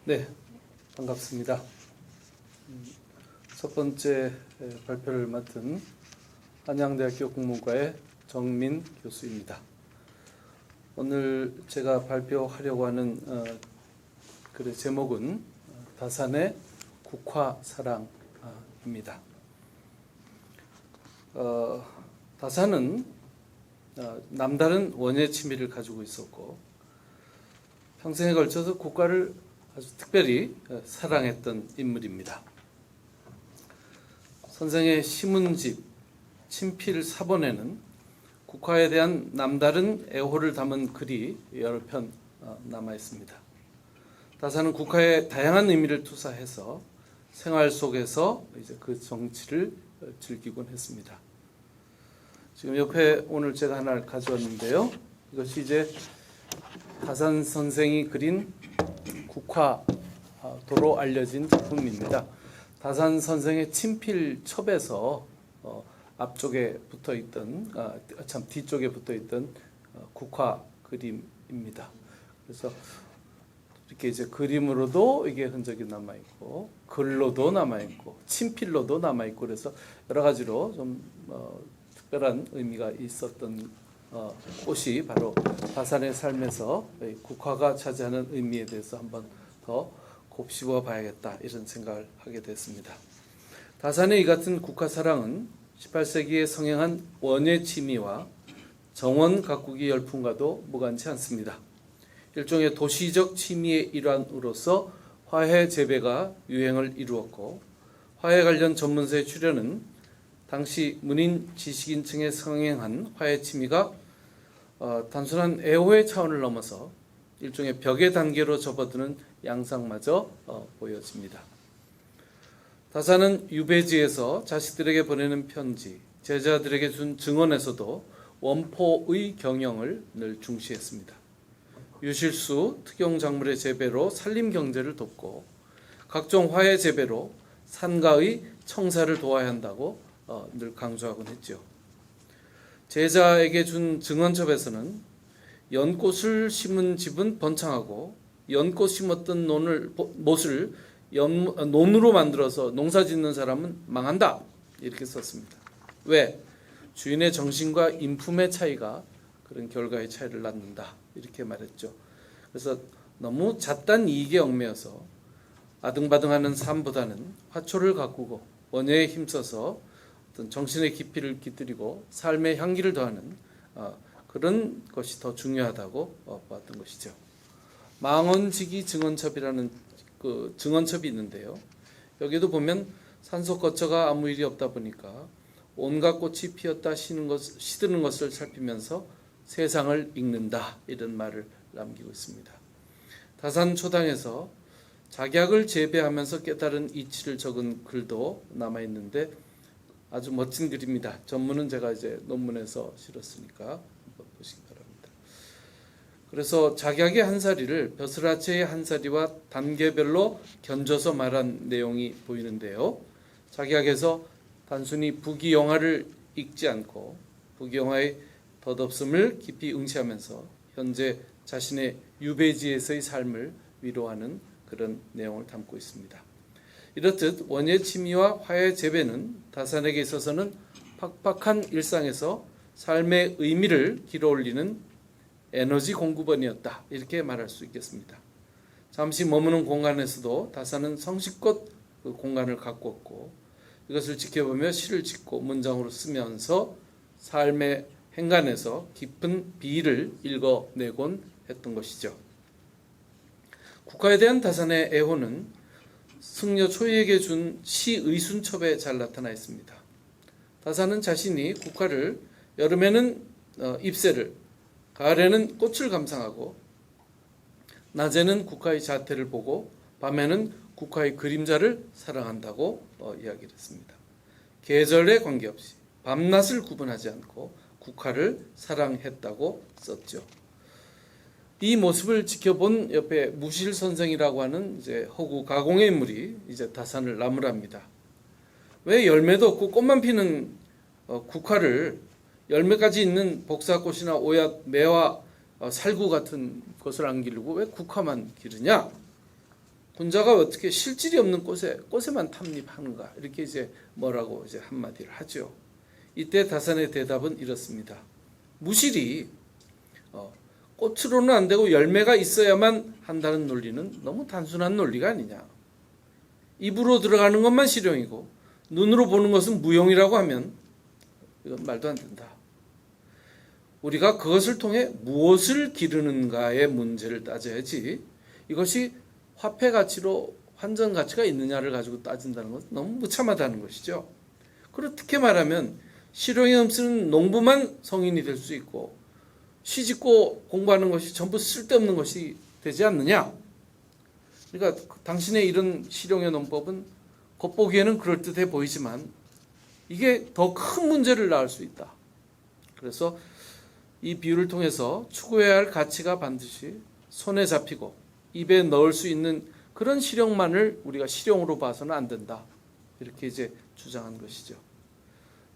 네, 반갑습니다. 첫 번째 발표를 맡은 한양대학교 국문과의 정민 교수입니다. 오늘 제가 발표하려고 하는 글의 제목은 다산의 국화사랑입니다. 다산은 남다른 원예 취미를 가지고 있었고 평생에 걸쳐서 국화를 아주 특별히 사랑했던 인물입니다. 선생의 시문집 친필 사본에는 국화에 대한 남다른 애호를 담은 글이 여러 편 남아 있습니다. 다산은 국화에 다양한 의미를 투사해서 생활 속에서 이제 그 정치를 즐기곤 했습니다. 지금 옆에 오늘 제가 하나를 가져왔는데요. 이것이 이제 다산 선생이 그린 국화도로 알려진 작품입니다. 다산 선생의 친필 첩에서 앞쪽에 붙어 있던 뒤쪽에 붙어 있던 국화 그림입니다. 그래서 이렇게 이제 그림으로도 이게 흔적이 남아 있고 글로도 남아 있고 친필로도 남아 있고 그래서 여러 가지로 좀 특별한 의미가 있었던 꽃이 바로 다산의 삶에서 국화가 차지하는 의미에 대해서 한번 더 곱씹어 봐야겠다 이런 생각을 하게 됐습니다. 다산의 이 같은 국화 사랑은 18세기에 성행한 원예 취미와 정원 가꾸기 열풍과도 무관치 않습니다. 일종의 도시적 취미의 일환으로서 화훼 재배가 유행을 이루었고 화훼 관련 전문서의 출연은 당시 문인 지식인층에 성행한 화훼 취미가 단순한 애호의 차원을 넘어서 일종의 벽의 단계로 접어드는 양상마저 보여집니다. 다산은 유배지에서 자식들에게 보내는 편지, 제자들에게 준 증언에서도 원포의 경영을 늘 중시했습니다. 유실수, 특용작물의 재배로 산림 경제를 돕고 각종 화훼 재배로 산가의 청사를 도와야 한다고 늘 강조하곤 했죠. 제자에게 준 증언첩에서는 연꽃을 심은 집은 번창하고 연꽃 심었던 못을 논으로 만들어서 농사 짓는 사람은 망한다 이렇게 썼습니다. 왜? 주인의 정신과 인품의 차이가 그런 결과의 차이를 낳는다 이렇게 말했죠. 그래서 너무 잣단 이익에 얽매여서 아등바등하는 삶보다는 화초를 가꾸고 원예에 힘써서 어떤 정신의 깊이를 깃들이고 삶의 향기를 더하는 그런 것이 더 중요하다고 보았던 것이죠. 망원지기 증언첩이라는 그 증언첩이 있는데요. 여기도 보면 산소거처가 아무 일이 없다 보니까 온갖 꽃이 피었다 시드는 것을 살피면서 세상을 읽는다 이런 말을 남기고 있습니다. 다산 초당에서 작약을 재배하면서 깨달은 이치를 적은 글도 남아 있는데 아주 멋진 글입니다. 전문은 제가 이제 논문에서 실었으니까 한번 보시기 바랍니다. 그래서 작약의 한사리를 벼슬아치의 한사리와 단계별로 견줘서 말한 내용이 보이는데요. 작약에서 단순히 부귀영화를 읽지 않고 부귀영화의 덧없음을 깊이 응시하면서 현재 자신의 유배지에서의 삶을 위로하는 그런 내용을 담고 있습니다. 이렇듯 원예 취미와 화훼 재배는 다산에게 있어서는 팍팍한 일상에서 삶의 의미를 길어올리는 에너지 공급원이었다 이렇게 말할 수 있겠습니다. 잠시 머무는 공간에서도 다산은 성실껏 그 공간을 가꾸었고 이것을 지켜보며 시를 짓고 문장으로 쓰면서 삶의 행간에서 깊은 비를 읽어내곤 했던 것이죠. 국화에 대한 다산의 애호는 승려 초이에게 준 시의순첩에 잘 나타나 있습니다. 다산은 자신이 국화를 여름에는 잎새를, 가을에는 꽃을 감상하고 낮에는 국화의 자태를 보고 밤에는 국화의 그림자를 사랑한다고 이야기를 했습니다. 계절에 관계없이 밤낮을 구분하지 않고 국화를 사랑했다고 썼죠. 이 모습을 지켜본 옆에 무실 선생이라고 하는 이제 허구 가공의 인물이 이제 다산을 나무랍니다. 왜 열매도 없고 꽃만 피는 국화를 열매까지 있는 복사꽃이나 오얏, 매화, 살구 같은 것을 안 기르고 왜 국화만 기르냐? 군자가 어떻게 실질이 없는 꽃에만 탐닉하는가? 이렇게 이제 뭐라고 이제 한마디를 하죠. 이때 다산의 대답은 이렇습니다. 무실이 꽃으로는 안 되고 열매가 있어야만 한다는 논리는 너무 단순한 논리가 아니냐. 입으로 들어가는 것만 실용이고 눈으로 보는 것은 무용이라고 하면 이건 말도 안 된다. 우리가 그것을 통해 무엇을 기르는가의 문제를 따져야지 이것이 화폐 가치로 환전 가치가 있느냐를 가지고 따진다는 것은 너무 무참하다는 것이죠. 그렇게 말하면 실용이 없는 농부만 성인이 될 수 있고 시집고 공부하는 것이 전부 쓸데없는 것이 되지 않느냐. 그러니까 당신의 이런 실용의 논법은 겉보기에는 그럴듯해 보이지만 이게 더 큰 문제를 낳을 수 있다. 그래서 이 비유를 통해서 추구해야 할 가치가 반드시 손에 잡히고 입에 넣을 수 있는 그런 실용만을 우리가 실용으로 봐서는 안 된다. 이렇게 이제 주장한 것이죠.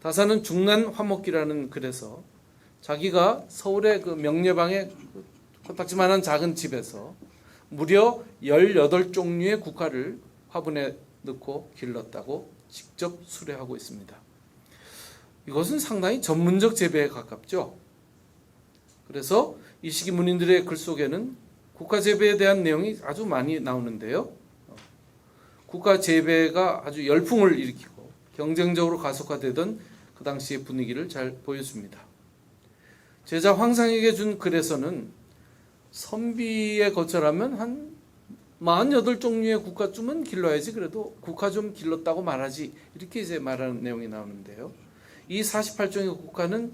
다산은 중난 화목기라는 글에서 자기가 서울의 그 명례방의 코딱지만한 작은 집에서 무려 18종류의 국화를 화분에 넣고 길렀다고 직접 수례하고 있습니다. 이것은 상당히 전문적 재배에 가깝죠. 그래서 이 시기 문인들의 글 속에는 국화 재배에 대한 내용이 아주 많이 나오는데요. 국화 재배가 아주 열풍을 일으키고 경쟁적으로 가속화되던 그 당시의 분위기를 잘 보여줍니다. 제자 황상에게 준 글에서는 선비의 거처라면 한 48종류의 국화쯤은 길러야지 그래도 국화 좀 길렀다고 말하지 이렇게 이제 말하는 내용이 나오는데요. 이 48종의 국화는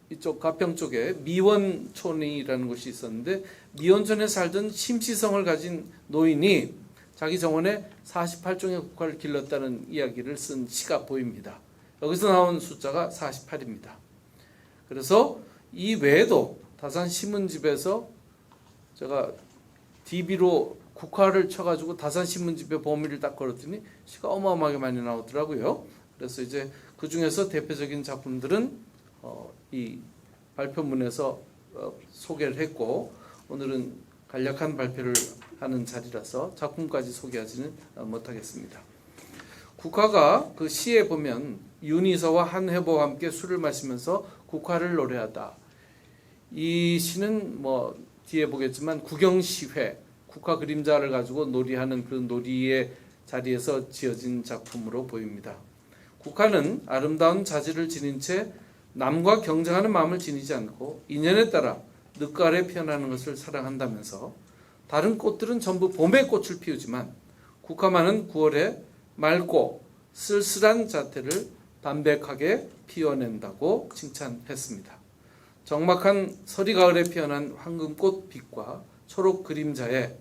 이쪽 가평 쪽에 미원촌이라는 곳이 있었는데 미원촌에 살던 심시성을 가진 노인이 자기 정원에 48종의 국화를 길렀다는 이야기를 쓴 시가 보입니다. 여기서 나온 숫자가 48입니다. 그래서 이 외에도 다산 신문집에서 제가 DB로 국화를 쳐가지고 다산 신문집에 범위를 딱 걸었더니 시가 어마어마하게 많이 나오더라고요. 그래서 이제 그 중에서 대표적인 작품들은 이 발표문에서 소개를 했고 오늘은 간략한 발표를 하는 자리라서 작품까지 소개하지는 못하겠습니다. 국화가 그 시에 보면 윤희서와 한회보와 함께 술을 마시면서 국화를 노래하다. 이 시는 뭐 뒤에 보겠지만 구경시회, 국화 그림자를 가지고 놀이하는 그 놀이의 자리에서 지어진 작품으로 보입니다. 국화는 아름다운 자질을 지닌 채 남과 경쟁하는 마음을 지니지 않고 인연에 따라 늦가을에 피어나는 것을 사랑한다면서 다른 꽃들은 전부 봄에 꽃을 피우지만 국화만은 9월에 맑고 쓸쓸한 자태를 담백하게 피워낸다고 칭찬했습니다. 적막한 서리가을에 피어난 황금꽃 빛과 초록 그림자에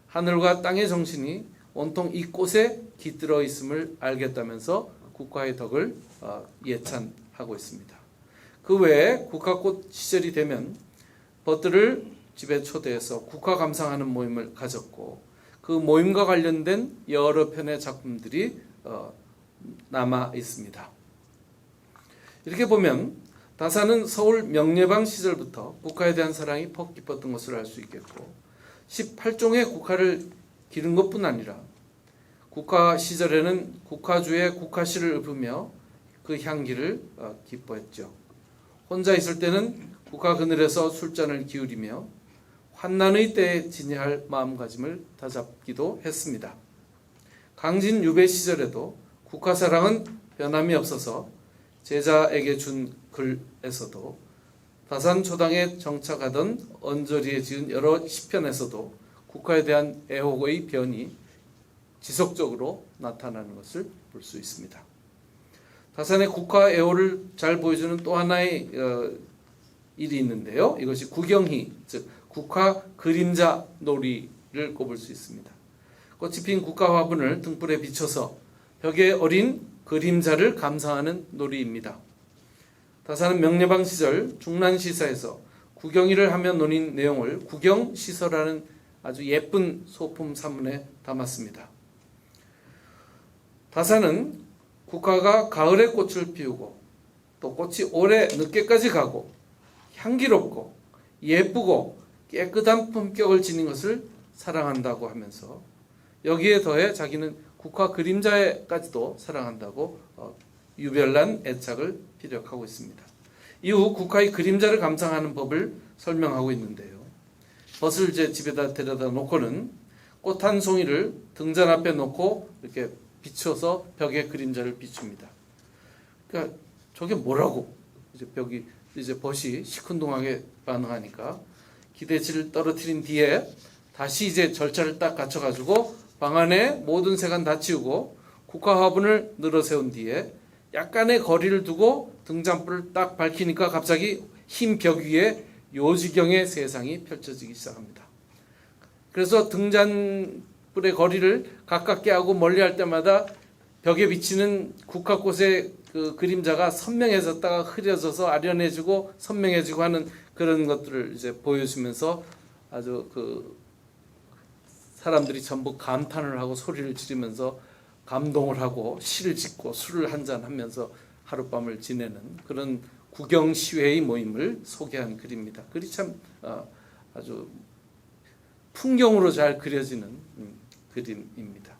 하늘과 땅의 정신이 온통 이 꽃에 깃들어 있음을 알겠다면서 국화의 덕을 예찬하고 있습니다. 그 외에 국화꽃 시절이 되면 벗들을 집에 초대해서 국화 감상하는 모임을 가졌고 그 모임과 관련된 여러 편의 작품들이 남아 있습니다. 이렇게 보면 다산은 서울 명례방 시절부터 국화에 대한 사랑이 퍽 깊었던 것을 알 수 있겠고 18종의 국화를 기른 것뿐 아니라 국화 시절에는 국화주의 국화씨를 읊으며 그 향기를 기뻐했죠. 혼자 있을 때는 국화 그늘에서 술잔을 기울이며 환난의 때에 지내할 마음가짐을 다잡기도 했습니다. 강진 유배 시절에도 국화 사랑은 변함이 없어서 제자에게 준 글에서도 다산 초당에 정착하던 언저리에 지은 여러 시편에서도 국화에 대한 애호의 변이 지속적으로 나타나는 것을 볼 수 있습니다. 다산의 국화 애호를 잘 보여주는 또 하나의 일이 있는데요. 이것이 구경희, 즉 국화 그림자 놀이를 꼽을 수 있습니다. 꽃이 핀 국화 화분을 등불에 비춰서 벽에 어린 그림자를 감상하는 놀이입니다. 다산은 명례방 시절 중란시사에서 구경이를 하며 논인 내용을 구경시서라는 아주 예쁜 소품 산문에 담았습니다. 다산은 국화가 가을에 꽃을 피우고 또 꽃이 올해 늦게까지 가고 향기롭고 예쁘고 깨끗한 품격을 지닌 것을 사랑한다고 하면서 여기에 더해 자기는 국화 그림자에까지도 사랑한다고 유별난 애착을 피력하고 있습니다. 이후 국화의 그림자를 감상하는 법을 설명하고 있는데요. 벗을 제 집에다 데려다 놓고는 꽃 한 송이를 등잔 앞에 놓고 이렇게 비춰서 벽에 그림자를 비춥니다. 그러니까 저게 뭐라고? 이제 벽이 이제 벗이 시큰둥하게 반응하니까 기대치를 떨어뜨린 뒤에 다시 이제 절차를 딱 갖춰가지고 방 안에 모든 세간 다 치우고 국화 화분을 늘어세운 뒤에 약간의 거리를 두고 등잔불을 딱 밝히니까 갑자기 흰 벽 위에 요지경의 세상이 펼쳐지기 시작합니다. 그래서 등잔불의 거리를 가깝게 하고 멀리 할 때마다 벽에 비치는 국화꽃의 그 그림자가 선명해졌다가 흐려져서 아련해지고 선명해지고 하는 그런 것들을 이제 보여주면서 아주 그 사람들이 전부 감탄을 하고 소리를 지르면서 감동을 하고 시를 짓고 술을 한잔 하면서 하룻밤을 지내는 그런 구경 시회의 모임을 소개한 글입니다. 글이 참 아주 풍경으로 잘 그려지는 그림입니다.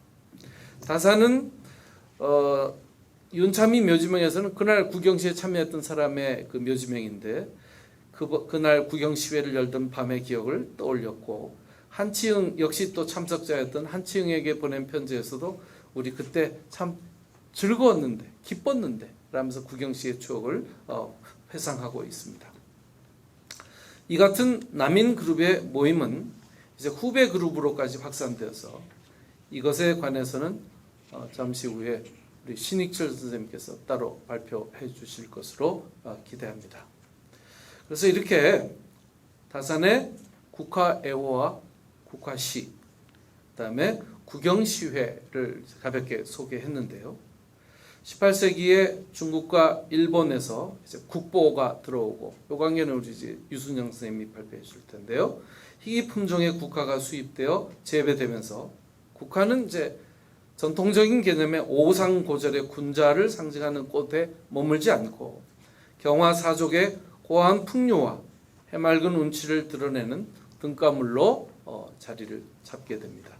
다산은 윤참이 묘지명에서는 그날 구경시에 참여했던 사람의 그 묘지명인데 그날 구경시회를 열던 밤의 기억을 떠올렸고 한치흥 역시 또 참석자였던 한치흥에게 보낸 편지에서도 우리 그때 참 즐거웠는데 기뻤는데 라면서 구경시의 추억을 회상하고 있습니다. 이 같은 남인 그룹의 모임은 이제 후배 그룹으로까지 확산되어서 이것에 관해서는 잠시 후에 우리 신익철 선생님께서 따로 발표해 주실 것으로 기대합니다. 그래서 이렇게 다산의 국화애호와 국화시, 그다음에 구경시회를 가볍게 소개했는데요. 18세기에 중국과 일본에서 이제 국보가 들어오고 요 관계는 우리 이제 유순영 선생님이 발표해 줄 텐데요. 희귀 품종의 국화가 수입되어 재배되면서 국화는 이제 전통적인 개념의 오상고절의 군자를 상징하는 꽃에 머물지 않고 경화사족의 고한 풍요와 해맑은 운치를 드러내는 등가물로 자리를 잡게 됩니다.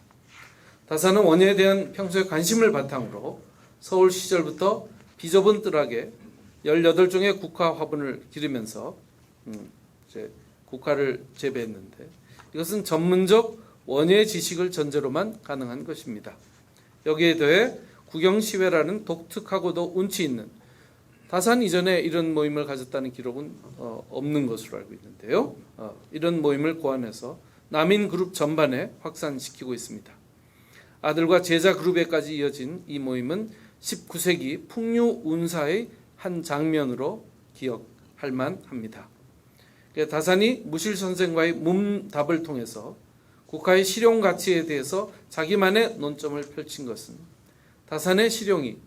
다산은 원예에 대한 평소의 관심을 바탕으로 서울 시절부터 비좁은 뜰하게 18종의 국화 화분을 기르면서 이제 국화를 재배했는데 이것은 전문적 원예 지식을 전제로만 가능한 것입니다. 여기에 더해 구경시회라는 독특하고도 운치 있는 다산 이전에 이런 모임을 가졌다는 기록은 없는 것으로 알고 있는데요. 이런 모임을 고안해서 남인 그룹 전반에 확산시키고 있습니다. 아들과 제자 그룹에까지 이어진 이 모임은 19세기 풍류 운사의 한 장면으로 기억할 만합니다. 다산이 무실 선생과의 문답을 통해서 국화의 실용 가치에 대해서 자기만의 논점을 펼친 것은 다산의 실용이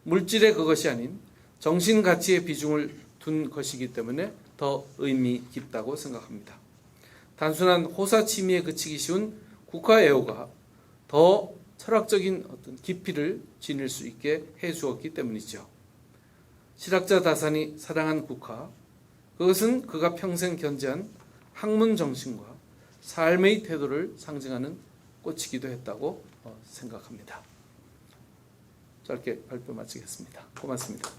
물질의 그것이 아닌 정신 가치의 비중을 둔 것이기 때문에 더 의미 깊다고 생각합니다. 단순한 호사치미에 그치기 쉬운 국화 애호가 더 철학적인 어떤 깊이를 지닐 수 있게 해 주었기 때문이죠. 실학자 다산이 사랑한 국화, 그것은 그가 평생 견지한 학문 정신과 삶의 태도를 상징하는 꽃이기도 했다고 생각합니다. 짧게 발표 마치겠습니다. 고맙습니다.